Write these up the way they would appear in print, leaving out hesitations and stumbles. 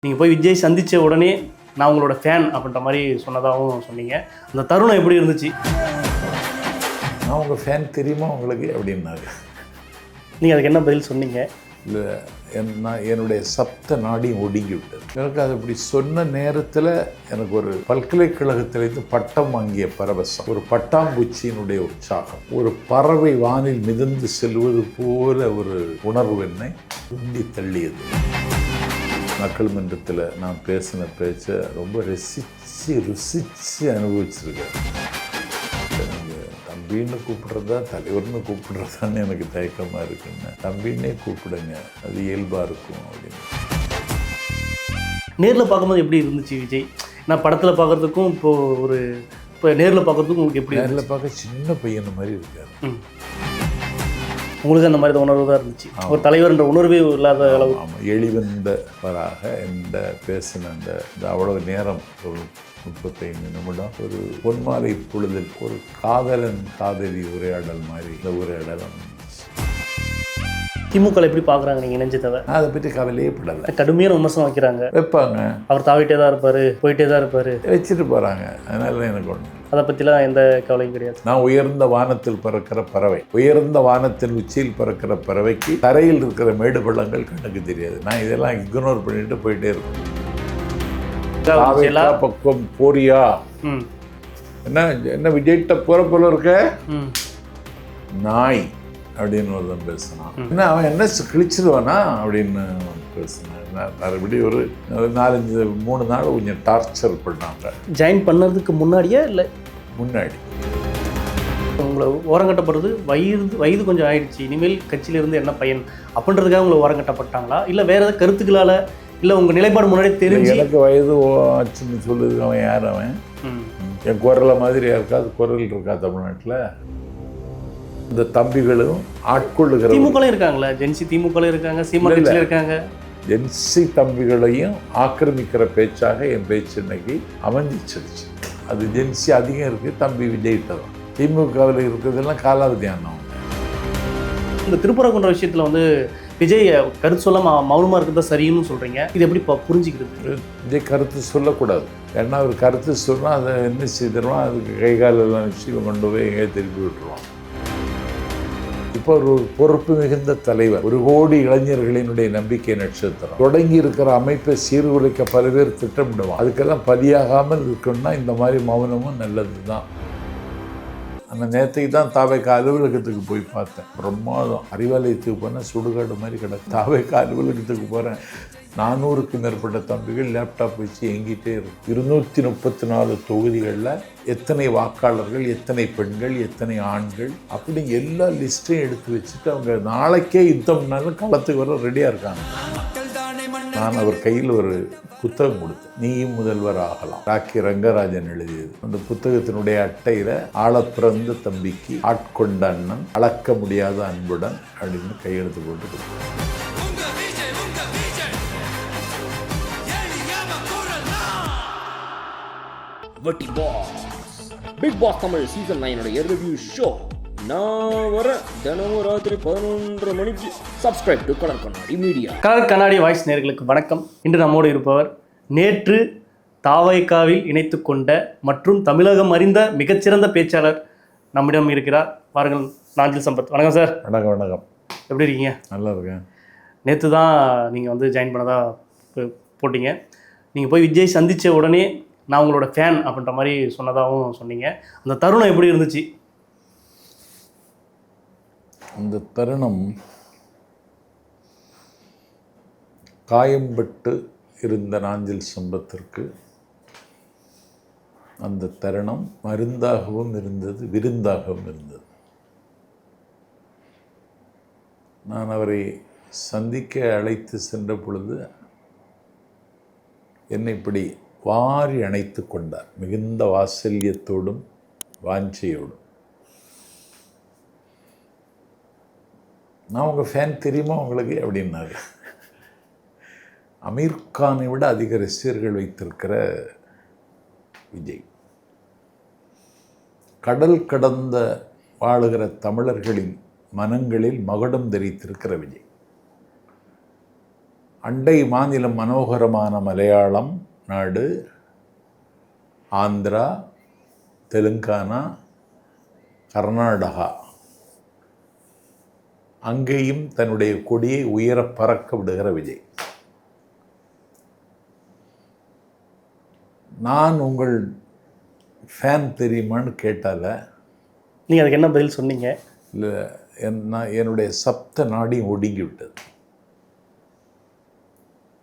நீங்கள் போய் விஜய் சந்தித்த உடனே நான் உங்களோட ஃபேன் அப்படின்ற மாதிரி சொன்னதாகவும் சொன்னீங்க. அந்த தருணம் எப்படி இருந்துச்சு? நான் உங்கள் ஃபேன் தெரியுமா உங்களுக்கு அப்படின்னாரு. நீங்கள் அதுக்கு என்ன பதில் சொன்னீங்க? இல்லை, என்னுடைய சப்த நாடியும் ஒடுங்கி விட்டது. எனக்கு அது அப்படி சொன்ன நேரத்தில் எனக்கு ஒரு பல்கலைக்கழகத்திலிருந்து பட்டம் வாங்கிய பரவசம், ஒரு பட்டாம்பூச்சியினுடைய உற்சாகம், ஒரு பறவை வானில் மிதந்து செல்வது போல ஒரு உணர்வு என்னை உண்டி தள்ளியது. மக்கள் மன்றத்தில் நான் பேசின பேச்சை ரொம்ப ருசித்து அனுபவிச்சிருக்கேன். தம்பின்னு கூப்பிட்றதா தலைவர்னு கூப்பிட்றதான்னு எனக்கு தயக்கமாக இருக்குன்னு, தம்பின்னே கூப்பிடுங்க, அது இயல்பாக இருக்கும் அப்படின்னு. நேரில் பார்க்கும்போது எப்படி இருந்துச்சு விஜய்? நான் படத்தில் பார்க்குறதுக்கும் இப்போ நேரில் பார்க்குறதுக்கும் உங்களுக்கு எப்படி? நேரில் பார்க்க சின்ன பையன் மாதிரி இருக்காரு. உங்களுக்கு அந்த மாதிரி உணர்வு தான் இருந்துச்சு, ஒரு தலைவர்ன்ற உணர்வே இல்லாத அளவு. ஆமாம், எளிவந்தவராக எந்த பேசின அந்த அவ்வளவு நேரம், ஒரு 35 நிமிடம், ஒரு பொன்மாலை பொழுதில் ஒரு காதலன் காதலி உரையாடல் மாதிரி இந்த உரையாடல் இருந்துச்சு. திமுக எப்படி பார்க்குறாங்க நீங்கள் இணைஞ்சதை? நான் அதை பற்றி கவலையே படலை. கடுமையான விமர்சனம் வைக்கிறாங்க. வைப்பாங்க, அவர் தாவிட்டே தான் இருப்பார், போயிட்டே தான் இருப்பார், வச்சுட்டு போகிறாங்க. அதனால எனக்கு ஒன்று, அதை பற்றிலாம் எந்த கவலையும் கிடையாது. நான் உயர்ந்த வானத்தில் பறக்கிற பறவை, உயர்ந்த வானத்தின் உச்சியில் பறக்கிற பறவைக்கு தரையில் இருக்கிற மேடு பள்ளங்கள் கண்ணுக்கு தெரியாது. நான் இதெல்லாம் இக்னோர் பண்ணிட்டு போயிட்டே இருக்கேன். பக்கம் போறியா? என்ன விஜய்கிட்ட போற போல இருக்க நாய் அப்படின்னு ஒருத்தன் பேசினான். என்ன அவன் என்ன கிழிச்சிருவானா அப்படின்னு பேசினான். மறுபடி ஒரு 3 நாள் கொஞ்சம் டார்ச்சர் பண்ணாங்க. ஜாயின் பண்ணதுக்கு முன்னாடியா இல்லை முன்னாடி? உங்களை ஓரங்கட்டப்படுறது வயது கொஞ்சம் ஆயிடுச்சு, இனிமேல் கட்சியிலிருந்து என்ன பயன் அப்படின்றதுக்காக உங்களை ஓரங்கட்டப்பட்டாங்களா, இல்லை வேற ஏதாவது கருத்துக்களால், இல்லை உங்கள் நிலைப்பாடு முன்னாடி தெரிஞ்சு? எனக்கு வயது ஆச்சுன்னு சொல்லுது. அவன் யார்? அவன் என் குரலை மாதிரி யாருக்காவது குரல் இருக்கா தமிழ்நாட்டில்? இந்த தம்பிகளும் ஆட்கொள்ளுகிற திமுகலையும் இருக்காங்களா? ஜென்சி திமுகலையும் இருக்காங்க, சீமான் இருக்காங்க. ஜென்சி தம்பிகளையும் ஆக்கிரமிக்கிற பேச்சாக என் பேச்சு இன்னைக்கு அமைஞ்சிச்சிருச்சு. அது ஜென்சி அதிகம் இருக்குது, தம்பி விஜய்கிட்ட தான். திமுகவில் இருக்கிறதெல்லாம் காலாவதியானவங்க. இந்த திருப்பரங்குன்ற விஷயத்தில் விஜய் கருத்து சொல்ல மௌனமாக இருக்கிறதா சரின்னு சொல்கிறீங்க. இது எப்படி புரிஞ்சுக்கிறது? விஜய் கருத்து சொல்லக்கூடாது. ஏன்னா அவர் கருத்து சொன்னால் அதை என்ன செய்திருவான், அதுக்கு கை காலெல்லாம் வச்சு கொண்டு போய் எங்கேயே திருப்பி விட்டுருவான். இப்போ ஒரு பொறுப்பு மிகுந்த தலைவர், 1 கோடி இளைஞர்களினுடைய நம்பிக்கை நட்சத்திரம், தொடங்கி இருக்கிற அமைப்பை சீர்குலைக்க பல பேர் திட்டமிடுவான். அதுக்கெல்லாம் பலியாகாமல் இருக்கணும்னா இந்த மாதிரி மௌனமும் நல்லது தான். அந்த நேரத்துக்கு தான் தாவேக்கா அலுவலகத்துக்கு போய் பார்த்தேன். பிரமாதம். அறிவாலயத்துக்கு போனால் சுடுகாடு மாதிரி கிடக்கு. தாவேக்கா அலுவலகத்துக்கு போகிறேன். 400க்கும் மேற்பட்ட தம்பிகள் லேப்டாப் வச்சு எங்கிட்டே இருக்கும். 234 தொகுதிகளில் எத்தனை வாக்காளர்கள், எத்தனை பெண்கள், எத்தனை ஆண்கள், அப்படி எல்லா லிஸ்ட்டையும் எடுத்து வச்சுட்டு அவங்க நாளைக்கே யுத்தம்னாலும் களத்துக்கு வர ரெடியாக இருக்காங்க. நான் அவர் கையில் ஒரு புத்தகம் கொடுத்தேன், நீயும் முதல்வர் ஆகலாம், ராக்கி ரங்கராஜன் எழுதியது. அந்த புத்தகத்தினுடைய அட்டையில் ஆழப்பிறந்த தம்பிக்கு ஆட்கொண்ட அண்ணன், அளக்க முடியாத அன்புடன் அப்படின்னு கையெழுத்து போட்டு கொடுத்தேன். Bigg Boss Tamil season 9 review show நான் வர தினமும் ராத்திரி 11:30 மணிக்கு. Subscribe to Colour Kannadi Media. Colour Kannadi voice நேயர்களுக்கு வணக்கம். இன்று நம்மோடு இருப்பவர் நேற்று தாவைக்காவில் இணைத்து கொண்ட மற்றும் தமிழகம் அறிந்த மிகச்சிறந்த பேச்சாளர் நம்மிடம் இருக்கிறார். பாருங்கள், நாஞ்சில் சம்பத். வணக்கம் சார். வணக்கம். வணக்கம். எப்படி இருக்கீங்க? நல்லா இருக்கேன். நேற்று தான் நீங்கள் ஜாயின் பண்ணதாக போட்டிங்க. நீங்கள் போய் விஜய் சந்தித்த உடனே நான் உங்களோட ஃபேன் அப்படின்ற மாதிரி சொன்னதாகவும் சொன்னீங்க. அந்த தருணம் எப்படி இருந்துச்சு? அந்த தருணம் காயம்பட்டு இருந்த நாஞ்சில் சம்பத்திற்கு அந்த தருணம் மருந்தாகவும் இருந்தது, விருந்தாகவும் இருந்தது. நான் அவரை சந்திக்க அழைத்து சென்ற பொழுது என்னை இப்படி வாரி அணைத்து கொண்டார், மிகுந்த வாத்சல்யத்தோடும் வாஞ்சையோடும். நான் உங்கள் ஃபேன் தெரியுமா உங்களுக்கு அப்படின்னாரு. அமீர்கானை விட அதிக ரசிகர்கள் வைத்திருக்கிற விஜய், கடல் கடந்த வாழுகிற தமிழர்களின் மனங்களில் மகுடம் தரித்திருக்கிற விஜய், அண்டை மாநிலம் மனோகரமான மலையாளம் நாடு, ஆந்திரா, தெலுங்கானா, கர்நாடகா, அங்கேயும் தன்னுடைய கொடியை உயர பறக்க விடுகிற விஜய். நான் உங்கள் ஃபேன் தெரியுமான்னு கேட்டால, நீங்கள் அதுக்கு என்ன பதில் சொன்னீங்க? இல்லை, என்னுடைய சப்த நாடியும் ஒடுங்கி விட்டது.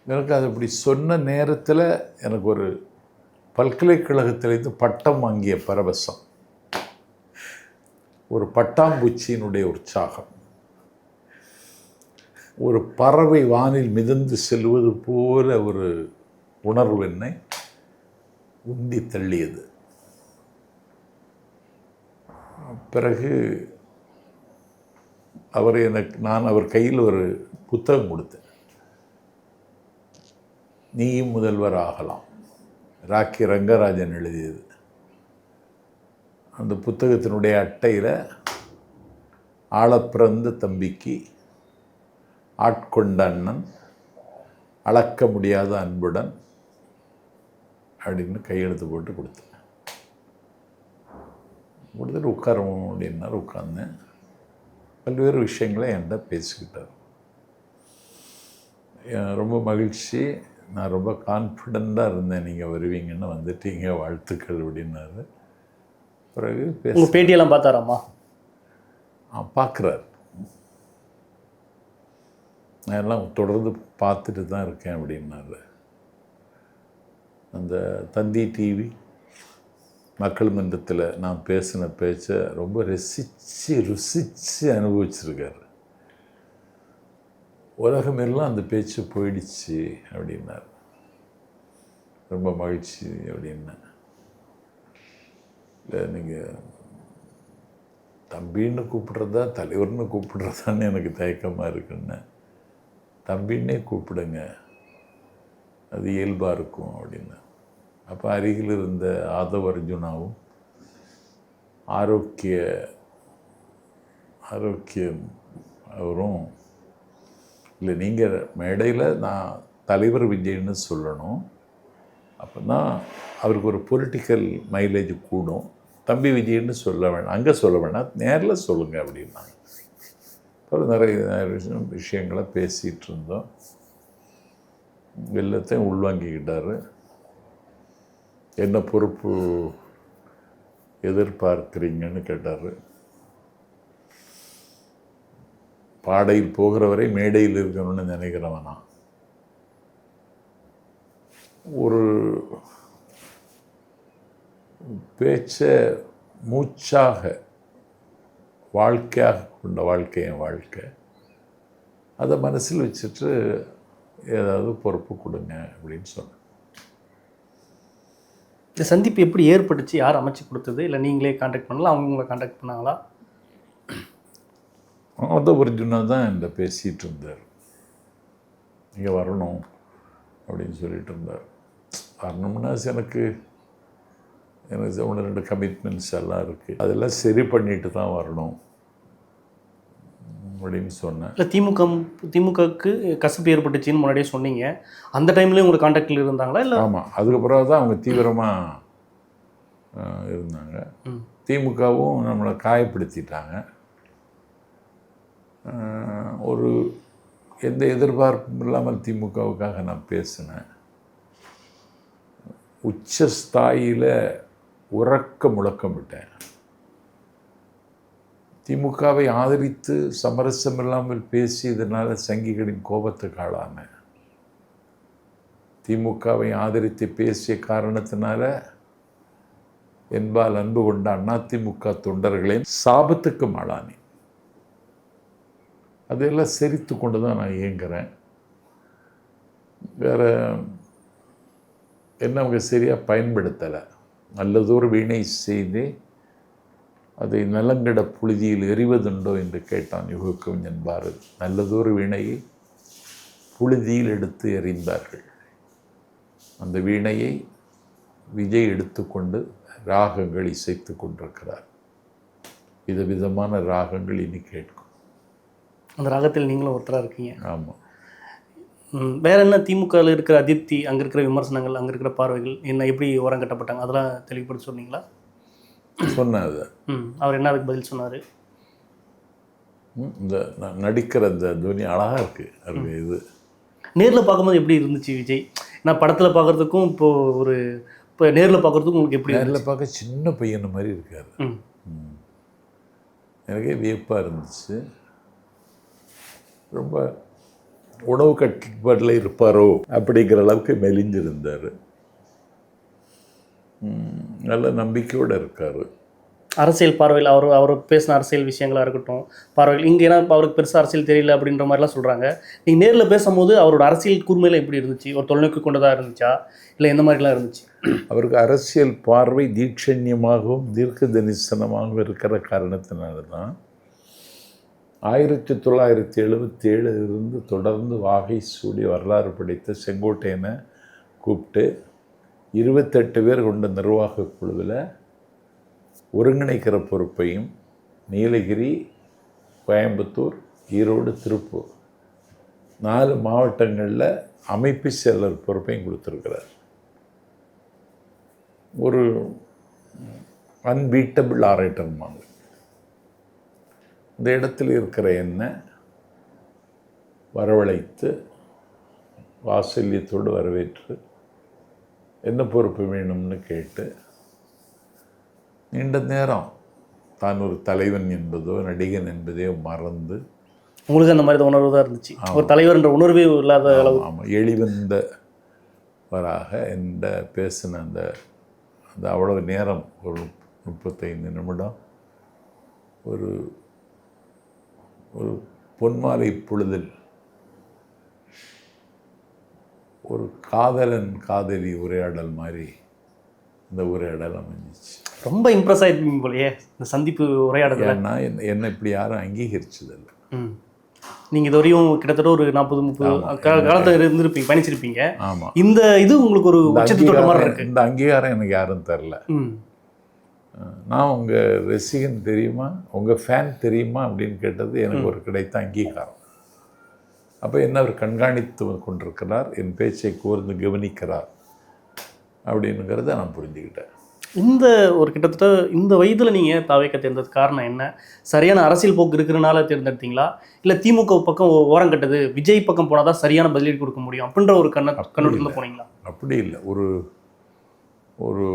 எனக்கு அது அப்படி சொன்ன நேரத்தில் எனக்கு ஒரு பல்கலைக்கழகத்திலேருந்து பட்டம் வாங்கிய பரவசம், ஒரு பட்டாம்பூச்சியினுடைய உற்சாகம், ஒரு பறவை வானில் மிதந்து செல்வது போல ஒரு உணர்வு என்னை உந்தி தள்ளியது. பிறகு நான் அவர் கையில் ஒரு புத்தகம் கொடுத்தேன். நீயும் முதல்வர் ஆகலாம், ராக்கி ரங்கராஜன் எழுதியது. அந்த புத்தகத்தினுடைய அட்டையில் ஆழப்பிறந்த தம்பிக்கு ஆட்கொண்ட அண்ணன், அளக்க முடியாத அன்புடன் அப்படின்னு கையெழுத்து போட்டு கொடுத்தேன். கொடுத்துட்டு உட்காரவும் அப்படின்னாரு. உட்கார்ந்தேன். பல்வேறு விஷயங்களை என்கிட்ட பேசிக்கிட்டார். ரொம்ப மகிழ்ச்சி, நான் ரொம்ப கான்ஃபிடெண்ட்டாக இருந்தேன் நீங்கள் வருவீங்கன்னு, வந்துட்டீங்க, வாழ்த்துக்கள் அப்படின்னாரு. பிறகு உங்கள் பேட்டியெல்லாம் பார்த்தாராம்மா? பார்க்குறாரு. நான் எல்லாம் தொடர்ந்து பார்த்துட்டு தான் இருக்கேன் அப்படின்னாரு. அந்த தந்தி டிவி மக்கள் மன்றத்தில் நான் பேசின பேச்சை ரொம்ப ருசித்து அனுபவிச்சிருக்காரு. உலகமெல்லாம் அந்த பேச்சு போயிடுச்சு அப்படின்னார். ரொம்ப மகிழ்ச்சி அப்படின்னேன். இல்லை, நீங்கள் தம்பின்னு கூப்பிட்றதா தலைவர்னு கூப்பிட்றதான்னு எனக்கு தயக்கமாக இருக்குன்னு. தம்பின்னே கூப்பிடுங்க, அது இயல்பாக இருக்கும் அப்படின்னு. அப்போ அருகில் இருந்த ஆதவ அர்ஜுனாவும் ஆரோக்கியம் அவரும், இல்லை நீங்கள் மேடையில் நான் தலைவர் விஜய்னு சொல்லணும், அப்போ தான் அவருக்கு ஒரு பொலிட்டிக்கல் மைலேஜ் கூடும், தம்பி விஜய்னு சொல்ல வேணாம், அங்கே சொல்ல வேணாம், நேரில் சொல்லுங்கள் அப்படின்னாங்க. அப்புறம் நிறைய விஷயங்களை பேசிகிட்டு இருந்தோம். எல்லாத்தையும் உள்வாங்கிக்கிட்டார். என்ன பொறுப்பு எதிர்பார்க்குறீங்கன்னு கேட்டார். பாடையில் போகிறவரை மேடையில் இருக்கணும்னு நினைக்கிறவனா, ஒரு பேச்சை மூச்சாக வாழ்க்கையாக கொண்ட வாழ்க்கை, அதை மனசில் வச்சுட்டு ஏதாவது பொறுப்பு கொடுங்க அப்படின்னு சொன்னேன். இந்த சந்திப்பு எப்படி ஏற்பட்டுச்சு? யார் அமைச்சு கொடுத்தது? இல்லை நீங்களே காண்டாக்ட் பண்ணலாம், அவங்க உங்களை காண்டாக்ட் பண்ணாங்களா? ஆதவ அர்ஜுனா தான் என்கிட்ட பேசிகிட்டு இருந்தார். இங்கே வரணும் அப்படின்னு சொல்லிட்டு இருந்தார். வரணும்னா எனக்கு ஒன்று 2 கமிட்மெண்ட்ஸ் எல்லாம் இருக்குது, அதெல்லாம் சரி பண்ணிட்டு தான் வரணும் அப்படின்னு சொன்னேன். இல்லை, திமுகவுக்கு கசப்பு ஏற்பட்டுச்சின்னு முன்னாடியே சொன்னீங்க. அந்த டைம்லேயே உங்களுக்கு காண்டாக்டில் இருந்தாங்களா? இல்லை, ஆமாம், அதுக்கப்புறம் தான் அவங்க தீவிரமாக இருந்தாங்க. திமுகவும் நம்மளை காயப்படுத்திட்டாங்க. ஒரு எந்த எதிர்பார்ப்பும் இல்லாமல் திமுகவுக்காக நான் பேசினேன். உச்சஸ்தாயில் உறக்க முழக்கமிட்டேன். திமுகவை ஆதரித்து சமரசம் இல்லாமல் பேசியதனால சங்கிகளின் கோபத்துக்கு ஆளானேன். திமுகவை ஆதரித்து பேசிய காரணத்தினால என்பால் அன்பு கொண்ட அதிமுக தொண்டர்களின் சாபத்துக்கும் ஆளானேன். அதையெல்லாம் செரித்து கொண்டு தான் நான் இயங்குகிறேன். வேறு என்ன அவங்க சரியாக பயன்படுத்தலை. நல்லதொரு வீணை செய்து அதை நலங்கட புழுதியில் எறிவதுண்டோ என்று கேட்டான் யுகக்கவிஞன் பாரதி. நல்லதொரு வீணையை புழுதியில் எடுத்து எறிந்தார்கள். அந்த வீணையை விஜய் எடுத்துக்கொண்டு ராகங்கள் இசைத்து கொண்டிருக்கிறார். விதவிதமான ராகங்கள் இனி கேட்கும். அந்த ராகத்தில் நீங்களும் ஒருத்தராக இருக்கீங்க. ஆமாம். வேற என்ன திமுகவில் இருக்கிற அதிருப்தி, அங்கே இருக்கிற விமர்சனங்கள், அங்கே இருக்கிற பார்வைகள் என்ன எப்படி ஓரம் கட்டப்பட்டாங்க அதெல்லாம் தெளிவுபடுத்தி சொன்னீங்களா? சொன்னாது. அவர் என்ன அதுக்கு பதில் சொன்னார்? இந்த நடிக்கிற இந்த துணி அழகாக இருக்குது அது. இது நேரில் பார்க்கும்போது எப்படி இருந்துச்சு விஜய்? நான் படத்தில் பார்க்குறதுக்கும் இப்போ நேரில் பார்க்குறதுக்கும் உங்களுக்கு எப்படி? நேரில் பார்க்க சின்ன பையன் மாதிரி இருக்காரு. எனக்கே வியப்பாக இருந்துச்சு. ரொம்ப உணவு கட்டுப்பாட்டில் இருப்பாரோ அப்படிங்கிற அளவுக்கு மெலிஞ்சிருந்தார். நல்ல நம்பிக்கையோடு இருக்கார். அரசியல் பார்வையில் அவர் பேசின அரசியல் விஷயங்களாக இருக்கட்டும், பார்வைகள் இங்கே ஏன்னா அவருக்கு பெருசாக அரசியல் தெரியல அப்படின்ற மாதிரிலாம் சொல்கிறாங்க. நீங்கள் நேரில் பேசும்போது அவரோட அரசியல் கூர்மையில் எப்படி இருந்துச்சு? ஒரு தொலைநோக்கு கொண்டதாக இருந்துச்சா, இல்லை எந்த மாதிரிலாம் இருந்துச்சு? அவருக்கு அரசியல் பார்வை தீட்சண்யமாகவும் தீர்க்க தரிசனமாகவும் இருக்கிற காரணத்தினால தான் 1977 இருந்து தொடர்ந்து வாகை சூடி வரலாறு படைத்த செங்கோட்டையனை கூப்பிட்டு 28 பேர் கொண்ட நிர்வாக குழுவில் ஒருங்கிணைக்கிற பொறுப்பையும் நீலகிரி, கோயம்புத்தூர், ஈரோடு, திருப்பூர் 4 மாவட்டங்களில் அமைப்பு செயலர் பொறுப்பையும் கொடுத்துருக்கிறார். ஒரு அன்பீட்டபிள் ஆரேட்டர்மாங்க. இந்த இடத்துல இருக்கிற என்னை வரவழைத்து வாசல்யத்தோடு வரவேற்று என்ன பொறுப்பு வேணும்னு கேட்டு நீண்ட நேரம் தான் ஒரு தலைவன் என்பதோ நடிகன் என்பதையோ மறந்து, உங்களுக்கு அந்த மாதிரி உணர்வு தான் இருந்துச்சு, ஒரு தலைவர் என்ற உணர்வே இல்லாத அளவு. ஆமாம், எளிவந்தவராக என்ற பேசின அந்த அவ்வளவு நேரம், ஒரு 35 நிமிடம் ஒரு பொன்மாலை பொழுதில் ஒரு காதலன் காதலி உரையாடல் மாதிரி இந்த உரையாடல் அமைஞ்சிச்சு. ரொம்ப இம்ப்ரெஸ் ஆகிருப்பீங்க போலையே இந்த சந்திப்பு உரையாடல். ஏன்னா என்னை இப்படி யாரும் அங்கீகரிச்சதில்லை. நீங்கள் இது வரையும் கிட்டத்தட்ட ஒரு 40-30 காலத்தில் இருந்திருப்பீங்க, பயணிச்சிருப்பீங்க. ஆமாம், இந்த இது உங்களுக்கு ஒரு உச்சத்தோட மாதிரி இருக்கு. இந்த அங்கீகாரம் எனக்கு யாரும் தரல. நான் உங்கள் ரசிகன் தெரியுமா, உங்கள் ஃபேன் தெரியுமா அப்படின்னு கேட்டது எனக்கு ஒரு கிடைத்த அங்கீகாரம். அப்போ என்ன அவர் கண்காணித்து கொண்டிருக்கிறார், என் பேச்சை கூர்ந்து கவனிக்கிறார் அப்படின்னுங்கிறத நான் புரிஞ்சுக்கிட்டேன். இந்த ஒரு கிட்டத்தட்ட இந்த வயதில் நீங்கள் தாவேக்க தேர்ந்தது காரணம் என்ன? சரியான அரசியல் போக்கு இருக்கிறனால தேர்ந்தெடுத்தீங்களா, இல்லை திமுக பக்கம் ஓரம் கட்டது விஜய் பக்கம் போனால் தான் சரியான பதிலீடு கொடுக்க முடியும் அப்படின்ற ஒரு கண்ணோட்டத்தில் போனீங்களா? அப்படி இல்லை. ஒரு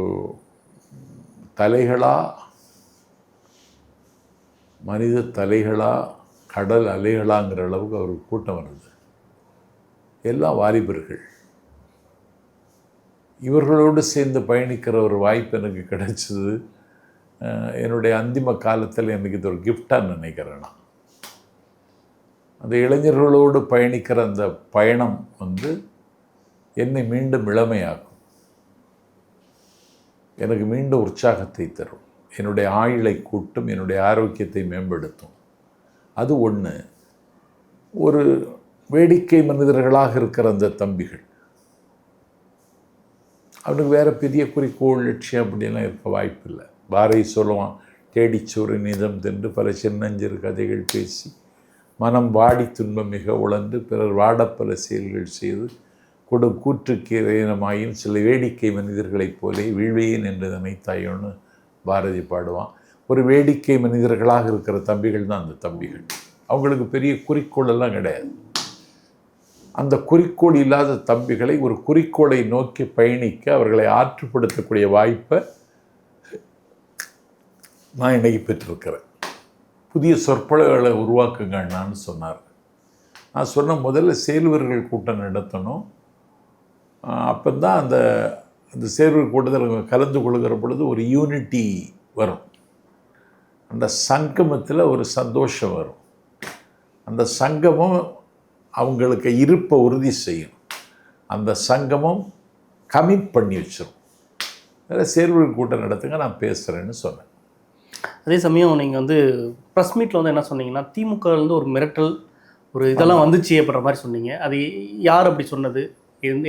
தலைகளா, மனித தலைகளா, கடல் அலைகளாங்கிற அளவுக்கு அவருக்கு கூட்டம் வருது. எல்லாம் வாலிபர்கள். இவர்களோடு சேர்ந்து பயணிக்கிற ஒரு வாய்ப்பு எனக்கு கிடைச்சது. என்னுடைய அந்திம காலத்தில் எனக்கு இது ஒரு கிஃப்டாக நினைக்கிறேன். நான் அந்த இளைஞர்களோடு பயணிக்கிற அந்த பயணம் என்னை மீண்டும் இளமையாக்கும், எனக்கு மீண்டும் உற்சாகத்தை தரும், என்னுடைய ஆயுளை கூட்டும், என்னுடைய ஆரோக்கியத்தை மேம்படுத்தும். அது ஒன்று. ஒரு வேடிக்கை மனிதர்களாக இருக்கிற அந்த தம்பிகள், அவனுக்கு வேறு பெரிய குறிக்கோள் லட்சியம் அப்படின்லாம் இருக்க வாய்ப்பு இல்லை. பாரதி சொல்லுவான், தேடிச்சோறு நிதம் தின்று பல சின்னஞ்சிறு கதைகள் பேசி மனம் வாடி துன்பம் மிக உழந்து பிறர் வாடப்பல செயல்கள் செய்து கூற்றுக்கீரமாயும் சில வேடிக்கை மனிதர்களைப் போலே வீழ்வேன் என்று நினைத்தாயோன்னு பாரதி பாடுவான். ஒரு வேடிக்கை மனிதர்களாக இருக்கிற தம்பிகள் தான் அந்த தம்பிகள். அவங்களுக்கு பெரிய குறிக்கோளெல்லாம் கிடையாது. அந்த குறிக்கோள் இல்லாத தம்பிகளை ஒரு குறிக்கோளை நோக்கி பயணிக்க அவர்களை ஆற்றுப்படுத்தக்கூடிய வாய்ப்பை நான் இன்னைக்கு பெற்றிருக்கிறேன். புதிய சொற்பொழிவுகளை உருவாக்குங்கன்னு சொன்னார். நான் சொன்ன முதல்ல சேர்வர்கள் கூட்டம் நடத்தணும். அப்போ தான் அந்த சேர்வர் கூட்டத்தில் கலந்து கொள்கிற பொழுது ஒரு யூனிட்டி வரும். அந்த சங்கமத்தில் ஒரு சந்தோஷம் வரும். அந்த சங்கமம் அவங்களுக்கு இருப்பை உறுதி செய்யும். அந்த சங்கமம் கமிட் பண்ணி வச்சிடும். அதில் சேர்வர்கள் கூட்டம் நடத்துங்க, நான் பேசுகிறேன்னு சொன்னேன். அதே சமயம் நீங்கள் ப்ரெஸ் மீட்டில் என்ன சொன்னீங்கன்னா, திமுகலேருந்து ஒரு மிரட்டல் ஒரு இதெல்லாம் வந்துச்சு அப்படின்ற மாதிரி சொன்னீங்க. அது யார் அப்படி சொன்னது?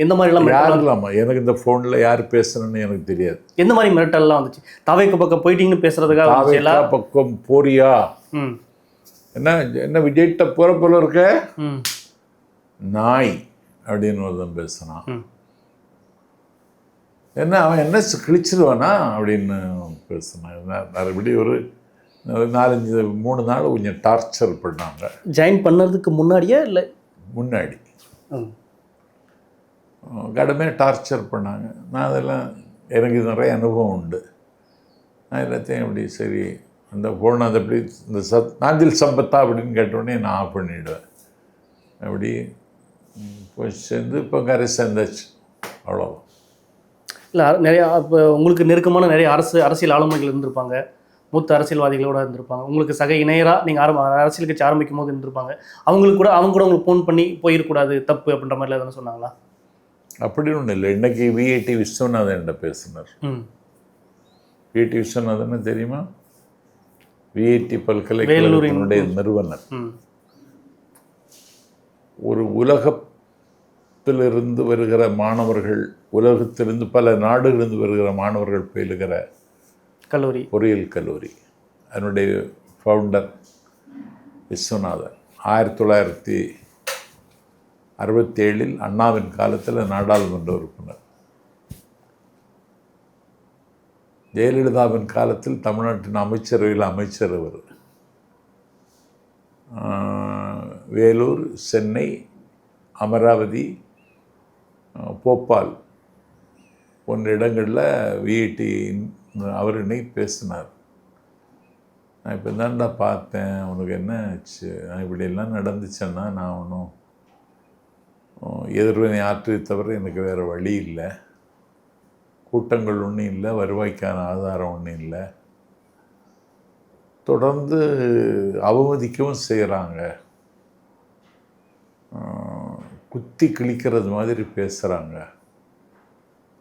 எந்த மாதிரிலாம் யாருலாமா? எனக்கு இந்த ஃபோனில் யார் பேசுகிறேன்னு எனக்கு தெரியாது. எந்த மாதிரி மிரட்டல்லாம் வந்துச்சு? தாவேக்கு பக்கம் போயிட்டீங்கன்னு பேசுறதுக்காக பக்கம் போறியா, என்ன விஜய்கிட்ட போகிற போல இருக்க நாய் அப்படின்னு ஒருத்தன் பேசுனான். ம். என்ன அவன் என்ன கிழிச்சிருவானா அப்படின்னு பேசினான். மறுபடி ஒரு 3 நாள் கொஞ்சம் டார்ச்சர் பண்ணாங்க. ஜாயின் பண்ணுறதுக்கு முன்னாடியா இல்லை முன்னாடி ம். கடுமையாக டார்ச்சர் பண்ணாங்க. நான் அதெல்லாம் எனக்கு நிறைய அனுபவம் உண்டு. நான் எல்லாத்தையும் அப்படி சரி அந்த ஃபோன் அது அப்படி இந்த நாஞ்சில் சம்பத்தா அப்படின்னு கேட்டோடனே நான் ஆஃப் பண்ணிவிடுவேன். அப்படி போய் சேர்ந்து இப்போ கரை சேர்ந்தாச்சு, அவ்வளோ. இல்லை நிறையா இப்போ உங்களுக்கு நெருக்கமான நிறைய அரசியல் ஆளுமைகள் இருந்திருப்பாங்க, மூத்த அரசியல்வாதிகளோட இருந்திருப்பாங்க, உங்களுக்கு சக இணையராக நீங்கள் அரசியல் கட்சி ஆரம்பிக்கும் போது இருந்திருப்பாங்க. அவங்க கூட உங்களுக்கு ஃபோன் பண்ணி போயிடக்கூடாது தப்பு அப்படின்ற மாதிரிலாம் எதனா சொன்னாங்களா? அப்படின்னு ஒன்றும் இல்லை. இன்றைக்கி விஐடி விஸ்வநாதன் என்ற பேசினார். விஐடி விஸ்வநாதன் தெரியுமா? விஐடி பல்கலைக்கழகத்தினுடைய நிறுவனர். ஒரு உலகத்திலிருந்து வருகிற மாணவர்கள், உலகத்திலிருந்து பல நாடுகளிலிருந்து வருகிற மாணவர்கள் பயிலுகிற கல்லூரி, பொறியியல் கல்லூரி. அதனுடைய ஃபவுண்டர் விஸ்வநாதன் 1967 அண்ணாவின் காலத்தில் நாடாளுமன்ற உறுப்பினர். ஜெயலலிதாவின் காலத்தில் தமிழ்நாட்டின் அமைச்சரவையில் அமைச்சர் அவர். வேலூர், சென்னை, அமராவதி, போபால் போன்ற இடங்களில் விஐடி அவர் இன்னைக்கு பேசினார். நான் இப்போ தான்டா பார்த்தேன், உனக்கு என்ன ஆச்சு, நான் இப்படியெல்லாம் நடந்துச்சேன்னா நான் ஒன்றும் எதிர்வினை ஆற்றி தவிர எனக்கு வேறு வழி இல்லை. கூட்டங்கள் ஒன்றும் இல்லை, வருவாய்க்கான ஆதாரம் ஒன்றும் இல்லை, தொடர்ந்து அவமதிக்கவும் செய்கிறாங்க, குத்தி கிழிக்கிறது மாதிரி பேசுகிறாங்க.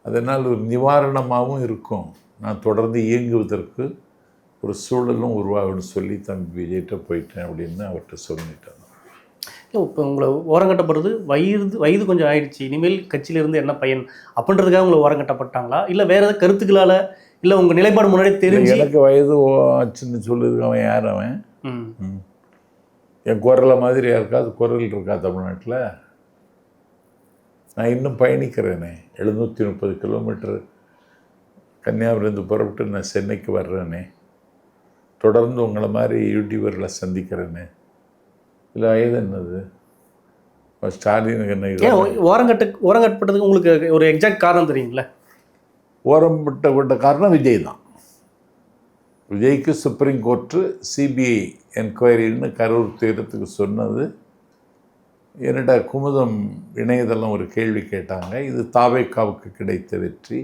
அதனால் ஒரு நிவாரணமாகவும் இருக்கும், நான் தொடர்ந்து இயங்குவதற்கு ஒரு சூழலும் உருவாகும்னு சொல்லி தம்பி விஜய்கிட்ட போயிட்டேன் அப்படின்னு அவர்கிட்ட சொல்லிட்டேன். இல்லை இப்போ உங்களை ஓரங்கட்டப்படுறது வயது கொஞ்சம் ஆயிடுச்சு, இனிமேல் கட்சியிலேருந்து என்ன பயன் அப்படின்றதுக்காக உங்களை ஓரங்கட்டப்பட்டாங்களா, இல்லை வேறு ஏதாவது கருத்துக்களால், இல்லை உங்கள் நிலைப்பாடு முன்னாடி தெரிஞ்சு? எனக்கு வயது ஆச்சுன்னு சொல்லுறதுக்கு அவன் யார்? அவன் என் குரலை மாதிரி யாருக்காவது குரல் இருக்கா தமிழ்நாட்டில்? நான் இன்னும் பயணிக்கிறேனே, 730 கிலோமீட்டர் கன்னியாகுமரியிலேருந்து புறப்பட்டு நான் சென்னைக்கு வர்றேனே, தொடர்ந்து உங்களை மாதிரி யூடியூபர்களை சந்திக்கிறேனே. இல்லை வயது என்னது? ஸ்டாலினுக்கு என்ன ஓரங்கட்டப்பட்டதுக்கு உங்களுக்கு ஒரு எக்ஸாக்ட் காரணம் தெரியுங்களா? ஓரம்பட்ட காரணம் விஜய் தான். விஜய்க்கு சுப்ரீம் கோர்ட்டு சிபிஐ என்கொயரின்னு கரூர் தீரத்துக்கு சொன்னது. என்னோட குமுதம் இணையதளம் ஒரு கேள்வி கேட்டாங்க, இது தாவேக்காவுக்கு கிடைத்த வெற்றி,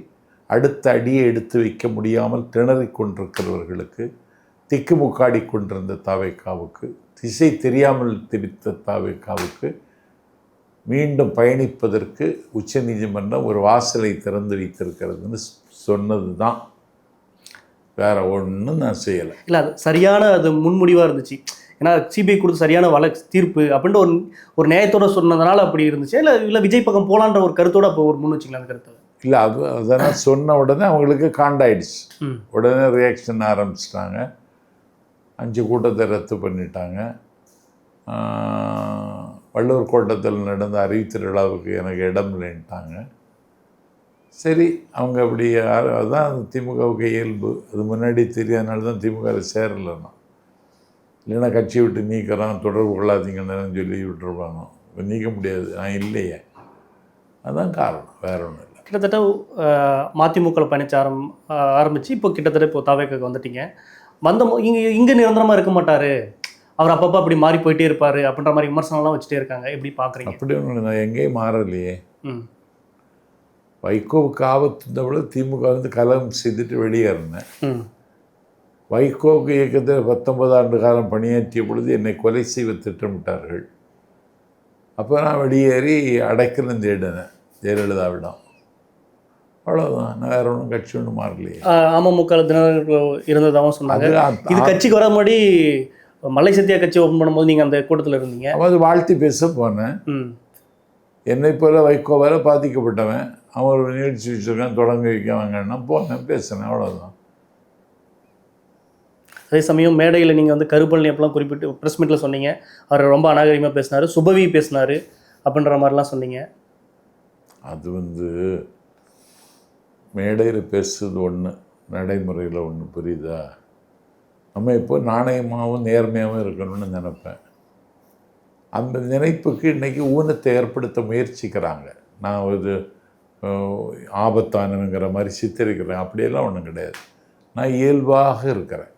அடுத்த அடியை எடுத்து வைக்க முடியாமல் திணறிக் கொண்டிருக்கிறவர்களுக்கு, திக்குமுக்காடி கொண்டிருந்த தாவேக்காவுக்கு, திசை தெரியாமல் திரித்த தாவேக்காவுக்கு மீண்டும் பயணிப்பதற்கு உச்சநீதிமன்றம் ஒரு வாசலை திறந்து வைத்திருக்கிறதுன்னு சொன்னது தான். வேறு ஒன்றும் நான் செய்யலை. இல்லை அது சரியான அது முன்முடிவாக இருந்துச்சு, ஏன்னா சிபிஐ கொடுத்து சரியான தீர்ப்பு அப்படின்ட்டு ஒரு நியாயத்தோடு சொன்னதுனால அப்படி இருந்துச்சு. இல்லை விஜய் பக்கம் போகலான்ற ஒரு கருத்தோடு அப்போ ஒரு முன் வச்சிங்களா அந்த கருத்தை? இல்லை அதெல்லாம் சொன்ன உடனே அவங்களுக்கு காண்டாயிடுச்சு. உடனே ரியாக்ஷன் ஆரம்பிச்சிட்டாங்க. 5 கூட்டத்தை ரத்து பண்ணிட்டாங்க. வள்ளுவர் கோட்டத்தில் நடந்த அறிவித்திருவிழாவுக்கு எனக்கு இடம் இல்லைன்ட்டாங்க. சரி, அவங்க அப்படி அதுதான் திமுகவுக்கு இயல்பு. அது முன்னாடி தெரியாதனால தான் திமுகவில் சேரலைன்னா, இல்லைன்னா கட்சி விட்டு நீக்கிறோம், தொடர்பு கொள்ளாதீங்கன்னு சொல்லி விட்டுருப்பாங்க. நீக்க முடியாது, நான் இல்லையே, அதுதான் காரணம், வேற ஒன்றும் இல்லை. கிட்டத்தட்ட மதிமுகவில் பயணிச்ச ஆரம்பித்து இப்போ கிட்டத்தட்ட இப்போ தாவேக்காக்கு வந்துட்டீங்க. இங்கே நிரந்தரமாக இருக்க மாட்டார், அவர் அப்பப்போ அப்படி மாறி போயிட்டே இருப்பார் அப்படின்ற மாதிரி விமர்சனம்லாம் வச்சுட்டே இருக்காங்க. எப்படி பார்க்குறீங்க? அப்படி ஒன்று நான் எங்கேயும் மாறலையே. வைகோவுக்கு ஆபத்து இருந்தபோது திமுக வந்து கலகம் செய்துட்டு வெளியேறினேன். வைகோவுக்கு இயக்கத்தில் 19 ஆண்டு காலம் பணியாற்றிய பொழுது என்னை கொலை செய்வ திட்டமிட்டார்கள். அப்போ நான் வெளியேறி அடைக்கலம் தேடினேன் ஜெயலலிதாவிடம். அவ்வளோதான், நான் வேறு ஒன்றும் கட்சி ஒன்றும் மாறலையே. அமமுக இருந்ததாகவும் சொன்னாங்க. இது கட்சிக்கு வர முன்னாடி மலை சத்தியா கட்சி ஓப்பன் பண்ணும்போது நீங்கள் அந்த கூட்டத்தில் இருந்தீங்க. அது வாழ்த்தி பேச போனேன். என்னை போல வைகோவால் பாதிக்கப்பட்டவன், அவன் ஒரு நிகழ்ச்சி வச்சுருக்கான், தொடங்க வைக்க வாங்கன்னா போனேன், பேசினேன், அவ்வளோதான். அதே சமயம் மேடையில் நீங்கள் வந்து கருப்பழனி அப்பெல்லாம் குறிப்பிட்டு ப்ரெஸ் மீட்டில் சொன்னீங்க, அவர் ரொம்ப அநாகரிகமாக பேசினார், சுபவி பேசினார் அப்படின்ற மாதிரிலாம் சொன்னீங்க. அது மேடையில் பேசுறது ஒன்று, நடைமுறையில் ஒன்று, புரியுதா? நம்ம இப்போ நாணயமாகவும் நேர்மையாகவும் இருக்கணும்னு நினைப்பேன். அந்த நினைப்புக்கு இன்றைக்கி ஊனத்தை ஏற்படுத்த முயற்சிக்கிறாங்க. நான் ஒரு ஆபத்தானங்கிற மாதிரி சித்தரிக்கிறேன், அப்படியெல்லாம் ஒன்றும் கிடையாது. நான் இயல்பாக இருக்கிறேன்.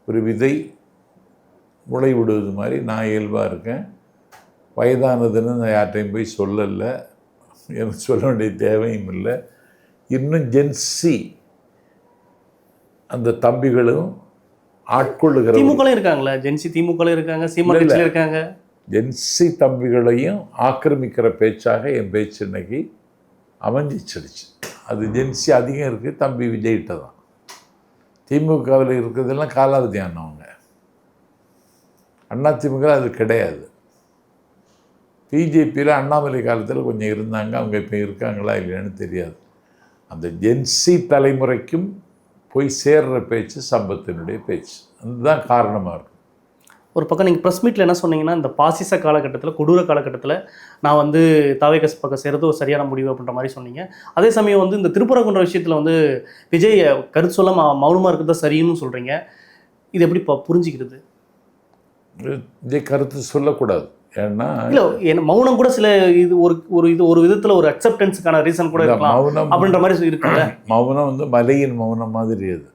ஒரு விதை முளை விடுவது மாதிரி நான் இயல்பாக இருக்கேன். வயதானதுன்னு நான் யார்கிட்டையும் போய் சொல்லலை, எனக்கு சொல்ல வேண்டிய தேவையும் இல்லை. இன்னும் ஜென்சி அந்த தம்பிகளும் ஆட்கொள்ளுகிற திமுக இருக்காங்களா? ஜென்சி திமுக இருக்காங்க, சீமான் கட்சியில் இருக்காங்க. ஜென்சி தம்பிகளையும் ஆக்கிரமிக்கிற பேச்சாக என் பேச்சு இன்னைக்கு அமைஞ்சிச்சிடுச்சு. அது ஜென்சி அதிகம் இருக்குது தம்பி விஜய்கிட்ட தான். திமுகவில் இருக்கிறதெல்லாம் காலாவதி ஆனவங்க. அதிமுக அது கிடையாது. பிஜேபியில் அண்ணாமலை காலத்தில் கொஞ்சம் இருந்தாங்க, அவங்க இப்போ இருக்காங்களா இல்லையான்னு தெரியாது. அந்த ஜென்சி தலைமுறைக்கும் போய் சேர்ற பேச்சு சம்பத்தினுடைய பேச்சு, அதுதான் காரணமாக இருக்கும். ஒரு பக்கம் நீங்கள் ப்ரெஸ் மீட்டில் என்ன சொன்னீங்கன்னா, இந்த பாசிச காலகட்டத்தில், கொடூர காலகட்டத்தில் நான் தாவேக பக்கம் சேர்றது ஒரு சரியான முடிவு அப்படின்ற மாதிரி சொன்னீங்க. அதே சமயம் இந்த திருப்பரங்குன்ற விஷயத்தில் விஜய் கருத்து சொல்ல மௌனமாக இருக்கிறது சரின்னு சொல்கிறீங்க. இது எப்படி புரிஞ்சிக்கிறது? விஜய் கருத்து சொல்லக்கூடாது. ஏன்னா இல்லை, மௌனம் கூட சில இது ஒரு விதத்தில் ஒரு அக்செப்டன்ஸுக்கான ரீசன் கூட இருக்கலாம். மௌனம் அப்படின்ற மாதிரி இருக்குல்ல. மௌனம் மலையின் மௌனம் மாதிரி அது.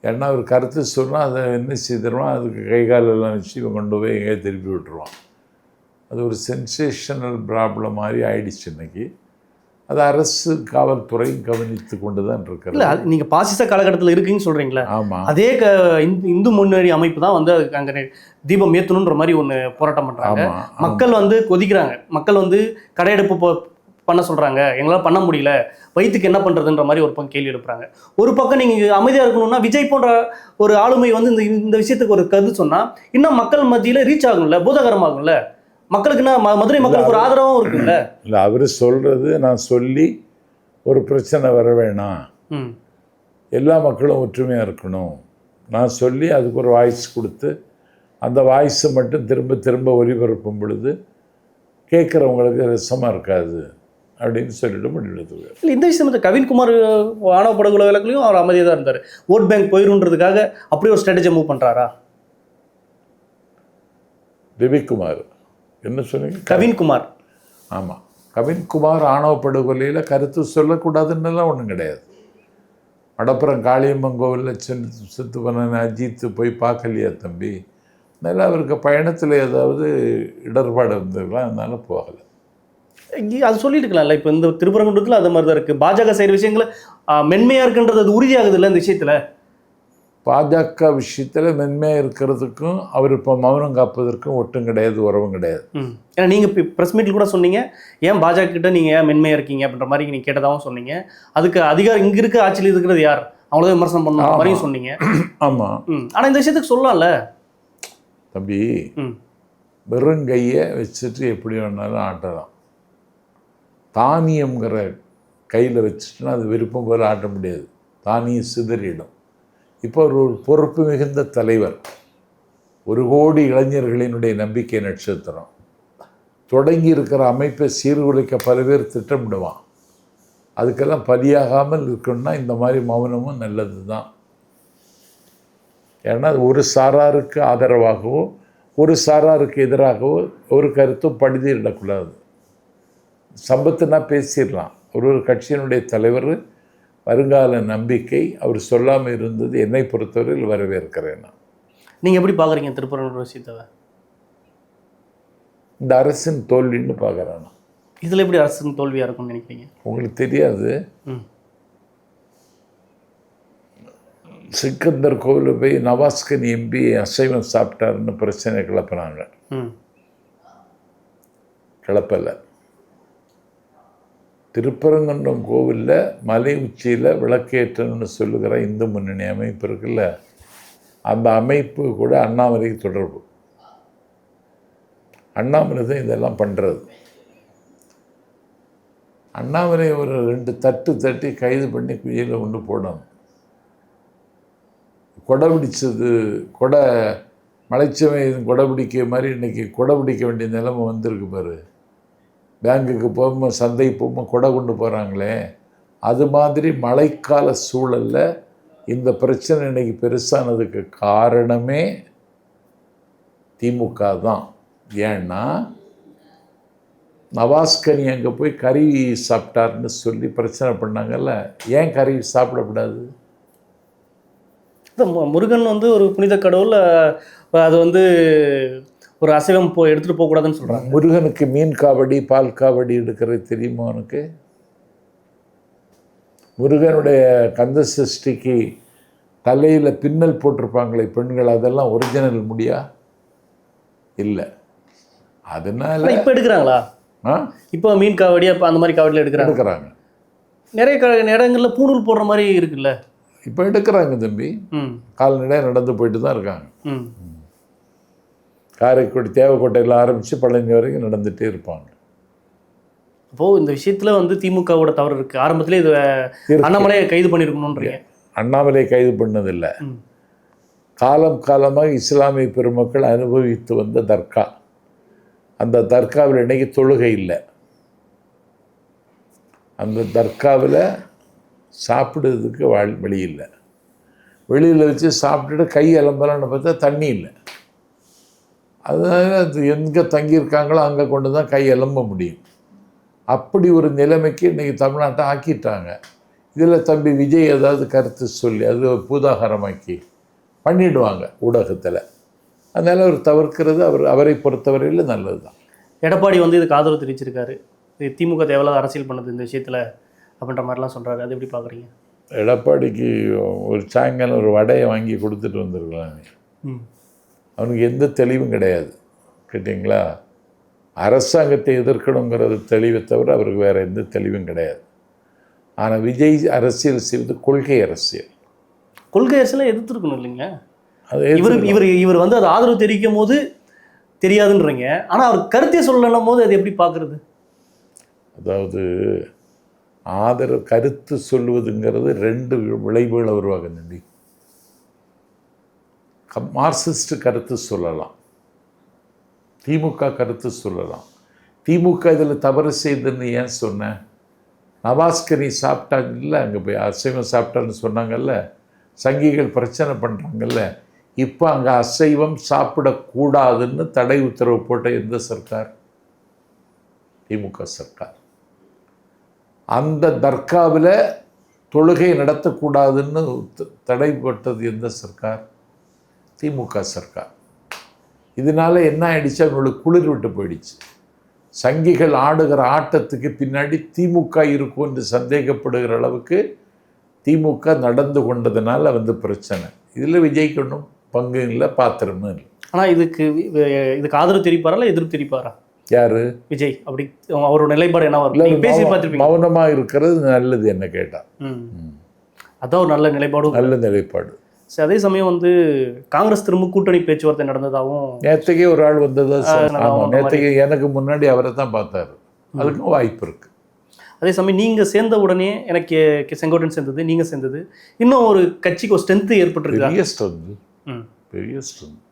ஏன்னா ஒரு கருத்து சொன்னால் அதை என்ன செய்திருவான், அதுக்கு கை காலெல்லாம் வச்சு இவன் கொண்டு போய் எங்கேயோ திருப்பி விட்டுருவான். அது ஒரு சென்சேஷனல் ப்ராப்ளம் மாதிரி ஆயிடுச்சு இன்னைக்கு. அது அரசு காவல்துறையும் கவனித்து கொண்டு தான் இருக்கிறது. இல்லை, நீங்கள் பாசிச காலகட்டத்தில் இருக்குன்னு சொல்கிறீங்களா? ஆமாம். அதே இந்து முன்னணி அமைப்பு தான் அங்கே தீபம் ஏற்றணுன்ற மாதிரி ஒன்று போராட்டம் பண்ணுறாங்க. மக்கள் கொதிக்கிறாங்க. மக்கள் கடையெடுப்பு பண்ண சொல்கிறாங்க, எங்களால் பண்ண முடியல, வயிற்றுக்கு என்ன பண்ணுறதுன்ற மாதிரி ஒரு பக்கம் கேள்வி எழுப்புறாங்க. ஒரு பக்கம் நீங்கள் அமைதியாக இருக்கணும்னா விஜய் போன்ற ஒரு ஆளுமை இந்த விஷயத்துக்கு ஒரு கருத்து சொன்னால் இன்னும் மக்கள் மத்தியில் ரீச் ஆகும்ல, பூதகரமாகும்ல, மக்களுக்குன்னா மதுரை மக்களுக்கு ஒரு ஆதரவும் இருக்குல்ல. இல்லை, அவர் சொல்கிறது நான் சொல்லி ஒரு பிரச்சனை வர வேணாம், எல்லா மக்களும் ஒற்றுமையாக இருக்கணும், நான் சொல்லி அதுக்கு ஒரு வாய்ஸ் கொடுத்து அந்த வாய்ஸை மட்டும் திரும்ப திரும்ப ஒலிபரப்பும் பொழுது கேட்குறவங்களுக்கு ரசமாக இருக்காது அப்படின்னு சொல்லிட்டு முடிவெடுத்துருக்காரு. இல்லை, இந்த விஷயம் கவின்குமார் ஆணவ படுகொலை வழக்குலையும் அவர் அமைதியாக தான் இருந்தார். ஓட் பேங்க் போயிருன்றதுக்காக அப்படி ஒரு ஸ்ட்ராட்டஜி மூவ் பண்ணுறாரா? ரவிக்குமார் என்ன சொன்னீங்க? கவின்குமார். ஆமாம், கவின்குமார் ஆணவ படுகொலையில் கருத்து சொல்லக்கூடாதுன்னெல்லாம் ஒன்றும் கிடையாது. மடப்புறம் காளியம்மன் கோவிலில் செத்து பண்ண அஜித்து போய் பார்க்கலையா தம்பி? அதனால் அவருக்கு பயணத்தில் ஏதாவது இடர்பாடு இருந்திருக்கலாம், அதனால போகலை. அது சொல்லியிருக்கலாம்ல. இப்போ இந்த திருப்பரங்குன்றத்தில் அது மாதிரி தான் இருக்குது. பாஜக செய்கிற விஷயங்களை மென்மையாக இருக்குன்றது அது உறுதியாகுது இல்லை இந்த விஷயத்தில். பாஜக விஷயத்தில் மென்மையாக இருக்கிறதுக்கும் அவர் இப்போ மௌனம் காப்பதற்கும் ஒட்டும் கிடையாது, உறவும் கிடையாது. ஏன்னா நீங்கள் இப்போ ப்ரெஸ் மீட்டில் கூட சொன்னீங்க, ஏன் பாஜக கிட்ட நீங்கள் ஏன் மென்மையாக இருக்கீங்க அப்படின்ற மாதிரி நீங்கள் கேட்டதாகவும் சொன்னீங்க. அதுக்கு அதிகாரம் இங்கே இருக்க ஆட்சியில் இருக்கிறது யார், அவங்களதான் விமர்சனம் பண்ண மாதிரியும் சொன்னீங்க. ஆமாம். ஆனால் இந்த விஷயத்துக்கு சொல்லலாம்ல தம்பி. வெறும் கையை வச்சுட்டு எப்படி வேணாலும் ஆட்டலாம். தானியங்கிற கையில் வச்சுட்டுனா அது விருப்பம் போல ஆட்ட முடியாது, தானியம் சிதறிடும். இப்போ ஒரு பொறுப்பு மிகுந்த தலைவர், 1 கோடி இளைஞர்களினுடைய நம்பிக்கை நட்சத்திரம், தொடங்கி இருக்கிற அமைப்பை சீர்குலைக்க பல பேர் திட்டமிடுவான். அதுக்கெல்லாம் பலியாகாமல் இருக்கணும்னா இந்த மாதிரி மௌனமும் நல்லது தான். ஏன்னா ஒரு சாராருக்கு ஆதரவாகவோ ஒரு சாராருக்கு எதிராகவோ ஒரு கருத்தும் படுதியிடக்கூடாது. சம்பத்துனா பேசிடலாம். ஒரு கட்சியினுடைய தலைவர் வருங்கால நம்பிக்கை அவர் சொல்லாமல் இருந்தது என்னை பொறுத்தவரையில் வரவேற்கிறேன். நான் நீங்கள் எப்படி பார்க்குறீங்க திருப்பரங்குன்ற விஷயத்தை? இந்த அரசின் தோல்வின்னு பார்க்குறேன். இதில் எப்படி அரசின் தோல்வியாக இருக்கும்னு நினைக்கிறீங்க? உங்களுக்கு தெரியாது, சிக்கந்தர் கோவிலில் போய் நவாஸ்கனி எம்பி அசைவம் சாப்பிட்டாருன்னு பிரச்சனை கிளப்புனாங்க. கிளப்பலை. திருப்பரங்குன்றம் கோவிலில் மலை உச்சியில் விளக்கேற்றணும்னு சொல்லுகிற இந்து முன்னணி அமைப்பு இருக்குல்ல, அந்த அமைப்பு கூட அண்ணாமலைக்கு தொடர்பு. அண்ணாமலை தான் இதெல்லாம் பண்ணுறது. அண்ணாமலை ஒரு 2 தட்டு தட்டி கைது பண்ணி குயிலில் கொண்டு போடணும். கொடை பிடிச்சது மலைச்சமை கொடை பிடிக்க மாதிரி இன்றைக்கி கொடை பிடிக்க வேண்டிய நிலைமை வந்திருக்கு பாரு. பேங்குக்கு போகும்போது சந்தை போகும்போது கொடை கொண்டு போகிறாங்களே, அது மாதிரி மழைக்கால சூழலில் இந்த பிரச்சனை இன்னைக்கு பெருசானதுக்கு காரணமே திமுக தான். ஏன்னா நவாஸ்கனி அங்கே போய் கறி சாப்பிட்டாருன்னு சொல்லி பிரச்சனை பண்ணாங்கல்ல, ஏன் கறி சாப்பிடக்கூடாது? முருகன் வந்து ஒரு புனித கடவுள், அது வந்து ஒரு அசைவம் எடுத்துகிட்டு போகக்கூடாதுன்னு சொல்கிறாங்க. முருகனுக்கு மீன் காவடி பால் காவடி எடுக்கிறது தெரியுமா உனக்கு? முருகனுடைய கந்த சஷ்டிக்கு தலையில் பின்னல் போட்டிருப்பாங்களே பெண்கள், அதெல்லாம் ஒரிஜினல் முடியா? இல்லை. அதனால இப்போ எடுக்கிறாங்களா? இப்போ மீன் காவடி அப்போ அந்த மாதிரி காவடியில் எடுக்கிறாங்க. நிறைய இடங்களில் பூணூல் போடுற மாதிரி இருக்குல்ல, இப்போ எடுக்கிறாங்க தம்பி. கால்நடையாக நடந்து போயிட்டு தான் இருக்காங்க. காரைக்குடி தேவக்கோட்டையில் ஆரம்பித்து பழனி வரைக்கும் நடந்துகிட்டே இருப்பாங்க. அப்போது இந்த விஷயத்தில் வந்து திமுகவோட தவறு இருக்குது. ஆரம்பத்திலே இது அண்ணாமலையை கைது பண்ணியிருக்கணுன்றீங்க. அண்ணாமலையை கைது பண்ணதில்லை, காலம் காலமாக இஸ்லாமிய பெருமக்கள் அனுபவித்து வந்த தர்கா. அந்த தர்காவில் இன்னைக்கு தொழுகை இல்லை. அந்த தர்காவில் சாப்பிடுறதுக்கு வழி இல்லை. வெளியில் வச்சு சாப்பிட்டுட்டு கை அலம்பலான்னு பார்த்தா தண்ணி இல்லை. அதனால் அது எங்கே தங்கியிருக்காங்களோ அங்கே கொண்டு தான் கை அலம்ப முடியும். அப்படி ஒரு நிலைமைக்கு இன்றைக்கி தமிழ்நாட்டை ஆக்கிட்டாங்க. இதில் தம்பி விஜய் ஏதாவது கருத்து சொல்லி அது பூதாகாரமாக்கி பண்ணிடுவாங்க ஊடகத்தில். அதனால் அவர் தவிர்க்கிறது அவரை பொறுத்தவரையில் நல்லது தான். எடப்பாடி வந்து இதுக்கு ஆதரவு தெரிவிச்சிருக்காரு. இது திமுக தேவையில்லாத அரசியல் பண்ணது இந்த விஷயத்தில் அப்படின்ற மாதிரிலாம் சொல்கிறாரு. அது எப்படி பார்க்குறீங்க? எடப்பாடிக்கு ஒரு சாயங்காலம் ஒரு வடையை வாங்கி கொடுத்துட்டு வந்துருக்கலாம். அவனுக்கு எந்த தெளிவும் கிடையாது. கேட்டிங்களா? அரசாங்கத்தை எதிர்க்கணுங்கிறது தெளிவை தவிர அவருக்கு வேறு எந்த தெளிவும் கிடையாது. ஆனால் விஜய் அரசியல் செய்வது கொள்கை அரசியல். கொள்கை அரசியலை எதிர்த்துருக்கணும் இல்லைங்க? அது இவர் வந்து அது ஆதரவு தெரிவிக்கும் போது தெரியாதுன்றீங்க. ஆனால் அவர் கருத்தை சொல்லணும் போது அது எப்படி பார்க்குறது? அதாவது ஆதரவு கருத்து சொல்லுவதுங்கிறது ரெண்டு விளைவுகளை உருவாகும் தம்பி. மார்க்சிஸ்ட் கருத்து சொல்லலாம், திமுக கருத்து சொல்லலாம். திமுக இதில் தவறு செய்துன்னு ஏன் சொன்னேன்? நவாஸ்கனி சாப்பிட்டாங்கல்ல, அங்கே போய் அசைவம் சாப்பிட்டான்னு சொன்னாங்கல்ல, சங்கிகள் பிரச்சனை பண்ணுறாங்கல்ல. இப்போ அங்கே அசைவம் சாப்பிடக்கூடாதுன்னு தடை உத்தரவு போட்ட எந்த சர்க்கார்? திமுக சர்க்கார். அந்த தர்காவில் தொழுகை நடத்தக்கூடாதுன்னு தடை போட்டது எந்த சர்க்கார்? திமுக சர்க்கார். இதனால் என்ன ஆயிடுச்சு? அவங்களுக்கு குளிர் விட்டு போயிடுச்சு. சங்கிகள் ஆடுகிற ஆட்டத்துக்கு பின்னாடி திமுக இருக்கும் என்று சந்தேகப்படுகிற அளவுக்கு திமுக நடந்து கொண்டதுனால வந்து பிரச்சனை. இதில் விஜய்க்கு ஒன்றும் பங்கு இல்லை, பாத்திரமும் இல்லை. ஆனால் இதுக்கு ஆதரவு தெரிவிப்பாரா இல்லை எதிர்ப்பு தெரிவிப்பாரா? யாரு? விஜய். அப்படி அவரோட நிலைப்பாடு என்ன வரும்? பேசி பார்த்துருப்பீங்க. மௌனமாக இருக்கிறது நல்லது என்ன கேட்டால். அதான் ஒரு நல்ல நிலைப்பாடு. நல்ல நிலைப்பாடு. சரி, அதே சமயம் வந்து காங்கிரஸ் திரும்ப கூட்டணி பேச்சுவார்த்தை நடந்ததாகவும் நேற்றுக்கே ஒரு ஆள் வந்ததா? நேற்றுக்கு எனக்கு முன்னாடி அவரை தான் பார்த்தாரு. அதுக்கும் வாய்ப்பு இருக்குது. அதே சமயம் நீங்கள் சேர்ந்த உடனே எனக்கு செங்கோட்டன் சேர்ந்தது, நீங்கள் சேர்ந்தது, இன்னும் ஒரு கட்சிக்கு ஒரு ஸ்ட்ரென்த்து ஏற்பட்டுருக்கு. பெரிய ஸ்ட்ரென்த்.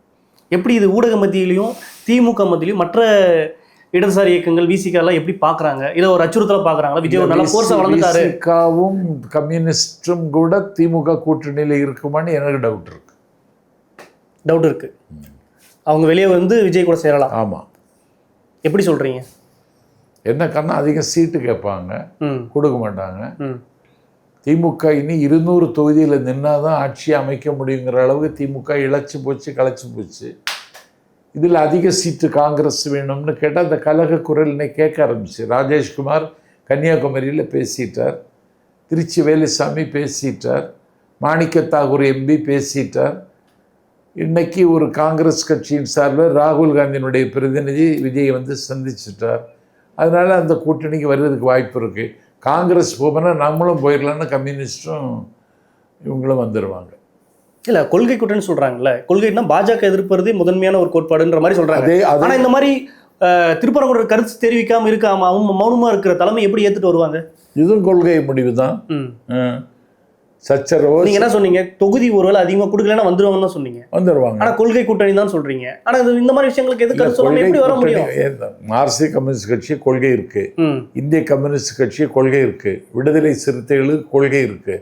எப்படி இது ஊடக மத்தியிலையும் திமுக மத்தியிலையும் மற்ற இடதுசாரி இயக்கங்கள் விசிகாலாம் எப்படி பார்க்குறாங்க? இதை ஒரு அச்சுறுத்தலாக பார்க்குறாங்களா? விஜய் ஒரு நல்ல கோர்ஸை வளர்ந்துட்டாரு. விசிகாவும் கம்யூனிஸ்டும் கூட திமுக கூட்டணியில் இருக்குமான்னு எனக்கு டவுட் இருக்கு. அவங்க வெளியே வந்து விஜய் கூட சேரலாம். ஆமாம். எப்படி சொல்கிறீங்க? என்ன காரணம்? அதிகம் சீட்டு கேட்பாங்க, கொடுக்க மாட்டாங்க. திமுக இனி 200 தொகுதியில் நின்னாதான் ஆட்சி அமைக்க முடியுங்கிற அளவுக்கு திமுக இழைச்சி போச்சு, களைச்சி போச்சு. இதில் அதிக சீட்டு காங்கிரஸ் வேணும்னு கேட்டால் அந்த கலக குரல் இன்னைக்கு கேட்க ஆரம்பிச்சு. ராஜேஷ்குமார் கன்னியாகுமரியில் பேசிட்டார், திருச்சி வேலுசாமி பேசிட்டார், மாணிக்க தாகூர் எம்பி பேசிட்டார். இன்னைக்கு ஒரு காங்கிரஸ் கட்சியின் சார்பில் ராகுல் காந்தியினுடைய பிரதிநிதி விஜய் வந்து சந்திச்சிட்டார். அதனால் அந்த கூட்டணிக்கு வர்றதுக்கு வாய்ப்பு இருக்குது. காங்கிரஸ் போனால் நம்மளும் போயிடலான்னு கம்யூனிஸ்டும் இவங்களும் வந்துடுவாங்க. இல்லை, கொள்கை கூட்டணி சொல்கிறாங்கல்ல, கொள்கைன்னா பாஜக எதிர்ப்பதே முதன்மையான ஒரு கோட்பாடுன்ற மாதிரி சொல்கிறாங்க. ஆனால் இந்த மாதிரி திருப்பரங்குன்ற கருத்து தெரிவிக்காமல் அவங்க மௌனமாக இருக்கிற தலைமை எப்படி ஏற்றுட்டு வருவாங்க? இதுவும் கொள்கை முடிவு தான். சச்சரவோ நீங்க என்ன சொன்னீங்க, தொகுதி ஒருவேளை அதிகமா கொடுக்கலன்னா வந்துருவாங்கன்னு தான் சொன்னீங்க. வந்துடுவாங்க. ஆனா கொள்கை கூட்டணி தான் சொல்றீங்க. ஆனா இந்த மாதிரி விஷயங்களுக்கு எது கருத்து சொல்லாம எப்படி வர முடியும்? மார்க்சிய கம்யூனிஸ்ட் கட்சி கொள்கை இருக்கு, ம். இந்திய கம்யூனிஸ்ட் கட்சி கொள்கை இருக்கு, விடுதலை சிறுத்தைகளுக்கு கொள்கை இருக்கு.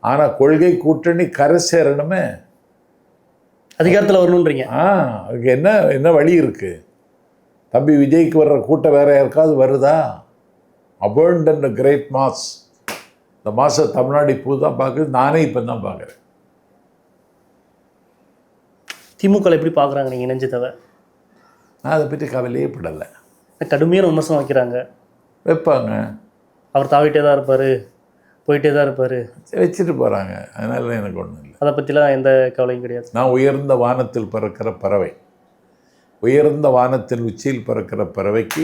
ஆனா கொள்கை கூட்டணி கரை சேரணுமே, அதிகாரத்துல வரணும்ன்றீங்க. அதுக்கு என்ன வழி இருக்கு? தம்பி விஜய்க்கு வர்ற கூட்டம் வேற யாருக்காவது வருதா? Abundant great mass. இந்த மாதம் தமிழ்நாடு இப்போ தான் பார்க்குறது, நானே இப்போ தான் பார்க்குறேன். திமுக எப்படி பார்க்குறாங்க நீங்கள் இணைஞ்சதவை? நான் அதை பற்றி கவலையே படலை. கடுமையான விமர்சனம் வைக்கிறாங்க. வைப்பாங்க. அவர் தாவிட்டே தான் இருப்பார், போயிட்டே தான் இருப்பார், வச்சுட்டு போகிறாங்க. அதனால எனக்கு ஒன்றும் இல்லை. அதை பற்றிலாம் எந்த கவலையும் கிடையாது. நான் உயர்ந்த வானத்தில் பறக்கிற பறவை. உயர்ந்த வானத்தின் உச்சியில் பறக்கிற பறவைக்கு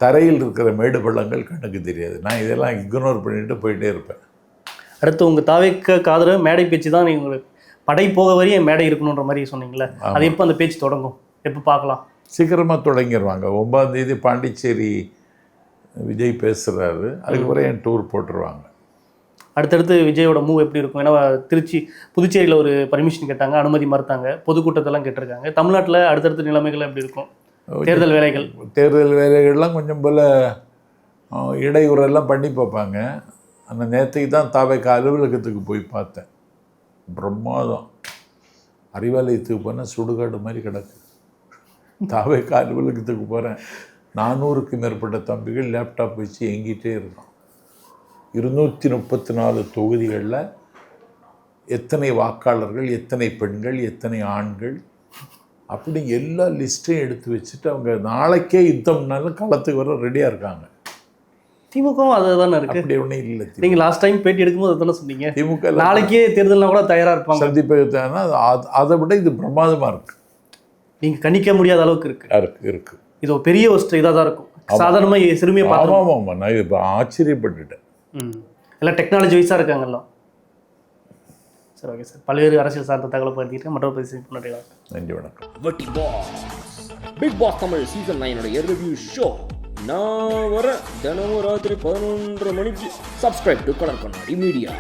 தரையில் இருக்கிற மேடு பள்ளங்கள் கண்ணுக்கு தெரியாது. நான் இதெல்லாம் இக்னோர் பண்ணிட்டு போயிட்டே இருப்பேன். அடுத்து உங்கள் தாவேக்க காதல மேடை பேச்சு தான் நீங்கள் படை போக வரையும் மேடை இருக்கணுன்ற மாதிரி சொன்னீங்களே, அது எப்போ அந்த பேச்சு தொடங்கும், எப்போ பார்க்கலாம்? சீக்கிரமாக தொடங்கிடுவாங்க. 9ஆம் தேதி பாண்டிச்சேரி விஜய் பேசுகிறாரு, அதுக்கப்புறம் என் டூர் போட்டுருவாங்க. அடுத்தடுத்து விஜயோட மூவ் எப்படி இருக்கும்? ஏன்னா புதுச்சேரியில் ஒரு பர்மிஷன் கேட்டாங்க, அனுமதி மறுத்தாங்க, பொதுக்கூட்டத்தெல்லாம் கேட்டிருக்காங்க. தமிழ்நாட்டில் அடுத்தடுத்த நிலைமைகள் எப்படி இருக்கும்? தேர்தல் வேலைகள்லாம் கொஞ்சம் போல் இடையூறெல்லாம் பண்ணி பார்ப்பாங்க. அந்த நேரத்துக்கு தான் தாவேக்கா அலுவலகத்துக்கு போய் பார்த்தேன். பிரம்மாதம். அறிவாலயத்துக்கு போனால் சுடுகாடு மாதிரி கிடக்கு. தாவேக்கா அலுவலகத்துக்கு போகிறேன், 400க்கும் மேற்பட்ட தம்பிகள் லேப்டாப் வச்சு எங்கிட்டே இருக்கோம். 234 தொகுதிகளில் எத்தனை வாக்காளர்கள், எத்தனை பெண்கள், எத்தனை ஆண்கள், அப்படி எல்லா லிஸ்ட்டையும் எடுத்து வச்சுட்டு அவங்க நாளைக்கே யுத்தம்னாலும் களத்துக்கு வர ரெடியாக இருக்காங்க. திமுகவும் அதை தானே இருக்கு. அப்படி ஒன்றும் இல்லை. நீங்கள் லாஸ்ட் டைம் பேட்டி எடுக்கும்போது தானே சொன்னீங்க, திமுக நாளைக்கே தேர்தல்னா கூட தயாராக இருப்பாங்க. சந்திப்பாங்கன்னா அதை விட இது பிரமாதமாக இருக்குது. நீங்கள் கணிக்க முடியாத அளவுக்கு இருக்கு. இது ஒரு பெரிய ஒரு இதாக தான் இருக்கும். சாதாரணமாக சிறுமியை பார்க்கலாம். ஆமாம், நான் இப்போ ஆச்சரியப்பட்டுட்டேன். எல்லாம் டெக்னாலஜி வைஸாக இருக்காங்க எல்லாம். சரி, ஓகே சார். பல்வேறு அரசியல் சார்ந்த தகவலை பகிர்ந்துட்டு மற்றொரு பேசி பண்ணுறீங்களா? நன்றி, வணக்கம். வட்டி Boss Bigg Boss Tamil season 9 review show நான் வர தினமும் ராத்திரி 11:30 மணிக்கு. Subscribe to Colour Kannadi media.